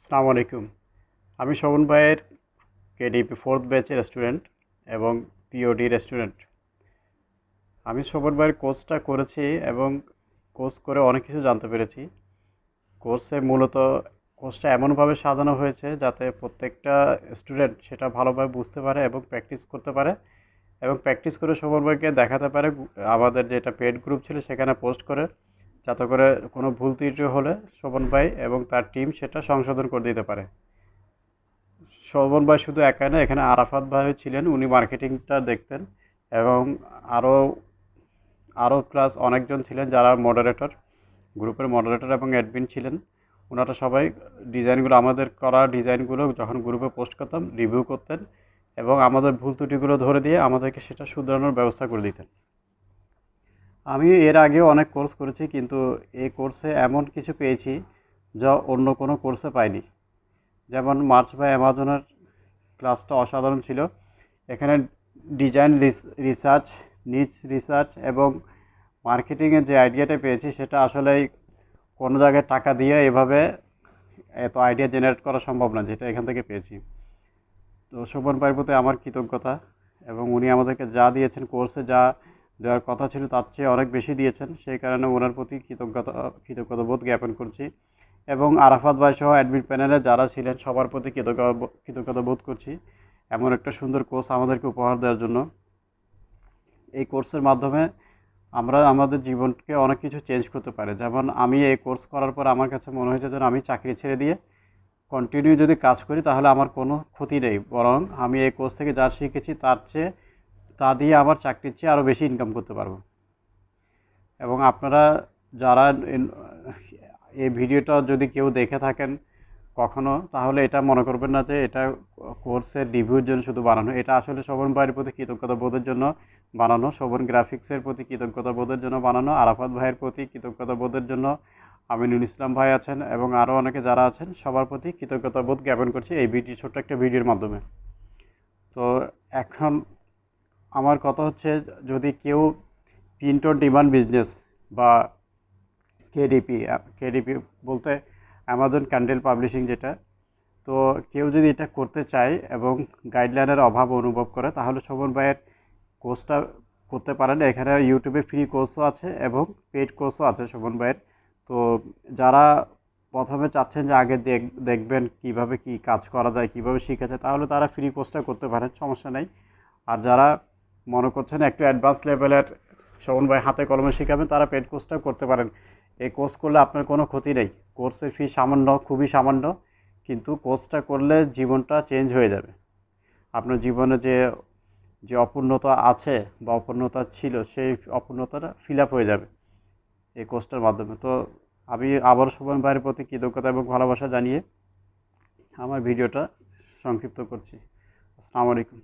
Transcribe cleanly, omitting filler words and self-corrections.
আসসালামু আলাইকুম। আমি শোভন ভাইয়ের কেডিপি 4th ব্যাচের স্টুডেন্ট এবং পিওডির স্টুডেন্ট। আমি শোভন ভাইয়ের কোর্সটা করেছি এবং কোর্স করে অনেক কিছু জানতে পেরেছি। কোর্সটা এমনভাবে সাজানো হয়েছে যাতে প্রত্যেকটা স্টুডেন্ট সেটা ভালোভাবে বুঝতে পারে এবং প্র্যাকটিস করতে পারে এবং প্র্যাকটিস করে শোভন ভাইকে দেখাতে পারে। আমাদের যেটা পেড গ্রুপ ছিল সেখানে পোস্ট করে, যাতে করে কোনো ভুল ত্রুটি হলে শোভন ভাই এবং তার টিম সেটা সংশোধন করে দিতে পারে। শোভন ভাই শুধু একাই না, এখানে আরাফাত ভাই ছিলেন, উনি মার্কেটিংটা দেখতেন এবং আরও আরও প্লাস অনেকজন ছিলেন যারা গ্রুপের মডারেটর এবং অ্যাডমিন ছিলেন। ওনারা সবাই আমাদের করা ডিজাইনগুলো যখন গ্রুপে পোস্ট করতাম রিভিউ করতেন এবং আমাদের ভুল ত্রুটিগুলো ধরে দিয়ে আমাদেরকে সেটা শুধরানোর ব্যবস্থা করে দিতেন। আমি এর আগেও অনেক কোর্স করেছি, কিন্তু এই কোর্সে এমন কিছু পেয়েছি যা অন্য কোনো কোর্সে পাইনি। যেমন মার্চ বা অ্যামাজনের ক্লাসটা অসাধারণ ছিল। এখানে ডিজাইন রিসার্চ, নিচ রিসার্চ এবং মার্কেটিংয়ের যে আইডিয়াটা পেয়েছি সেটা আসলেই কোনো জায়গায় টাকা দিয়ে এভাবে এত আইডিয়া জেনারেট করা সম্ভব না, যেটা এখান থেকে পেয়েছি। তো শোভন ভাইয়ের প্রতি আমার কৃতজ্ঞতা, এবং উনি আমাদেরকে যা দিয়েছেন, কোর্সে যা দেওয়ার কথা ছিল তার চেয়ে অনেক বেশি দিয়েছেন। সেই কারণে ওনার প্রতি কৃতজ্ঞতা বোধ জ্ঞাপন করছি। এবং আরাফাত ভাই সহ অ্যাডমিন প্যানেলে যারা ছিলেন সবার প্রতি কৃতজ্ঞতা বোধ করছি এমন একটা সুন্দর কোর্স আমাদেরকে উপহার দেওয়ার জন্য। এই কোর্সের মাধ্যমে আমরা আমাদের জীবনকে অনেক কিছু চেঞ্জ করতে পারি। যেমন আমি এই কোর্স করার পর আমার কাছে মনে হয়েছে যেন আমি চাকরি ছেড়ে দিয়ে কন্টিনিউ যদি কাজ করি তাহলে আমার কোনো ক্ষতি নেই, বরং আমি এই কোর্স থেকে যা শিখেছি তা দিয়ে আমার চাকরির চেয়ে আরও বেশি ইনকাম করতে পারবো। এবং আপনারা যারা এই ভিডিওটা যদি কেউ দেখে থাকেন কখনো, তাহলে এটা মনে করবেন না যে এটা কোর্সের রিভিউর জন্য শুধু বানানো। এটা আসলে শোভন ভাইয়ের প্রতি কৃতজ্ঞতা বোধের জন্য বানানো, শোভন গ্রাফিক্সের প্রতি কৃতজ্ঞতা বোধের জন্য বানানো, আরাফাত ভাইয়ের প্রতি কৃতজ্ঞতা বোধের জন্য, আমিনুল ইসলাম ভাই আছেন এবং আরও অনেকে যারা আছেন সবার প্রতি কৃতজ্ঞতা বোধ জ্ঞাপন করছি এই ছোট্ট একটা ভিডিওর মাধ্যমে। তো এখন আমার কথা হচ্ছে, যদি কেউ প্রিন্ট অন ডিমান্ড বিজনেস বা কেডিপি কেডিপি বলতে অ্যামাজন ক্যান্ডেল পাবলিশিং যেটা, তো কেউ যদি এটা করতে চায় এবং গাইডলাইনের অভাব অনুভব করে তাহলে শোভন ভাইয়ের কোর্সটা করতে পারেন। এখানে ইউটিউবে ফ্রি কোর্সও আছে এবং পেইড কোর্সও আছে শোভন ভাইয়ের। তো যারা প্রথমে চাচ্ছেন যে আগে দেখবেন কিভাবে কি কাজ করা যায়, কিভাবে শেখা যায়, তাহলে তারা ফ্রি কোর্সটা করতে পারেন, সমস্যা নেই। আর যারা মনে করছেন একটু অ্যাডভান্স লেভেলের শোভন ভাই হাতে কলমে শেখাবেন, তারা পেইড কোর্সটাও করতে পারেন। এই কোর্স করলে আপনার কোনো ক্ষতি নেই। কোর্সের ফি সামান্য, খুবই সামান্য, কিন্তু কোর্সটা করলে জীবনটা চেঞ্জ হয়ে যাবে। আপনার জীবনে যে যে অপূর্ণতা আছে বা অপূর্ণতা ছিল, সেই অপূর্ণতাটা ফিল আপ হয়ে যাবে এই কোর্সটার মাধ্যমে। তো আমি আবার শোভন ভাইয়ের প্রতি কৃতজ্ঞতা এবং ভালোবাসা জানিয়ে আমার ভিডিওটা সংক্ষিপ্ত করছি। আসসালামু আলাইকুম।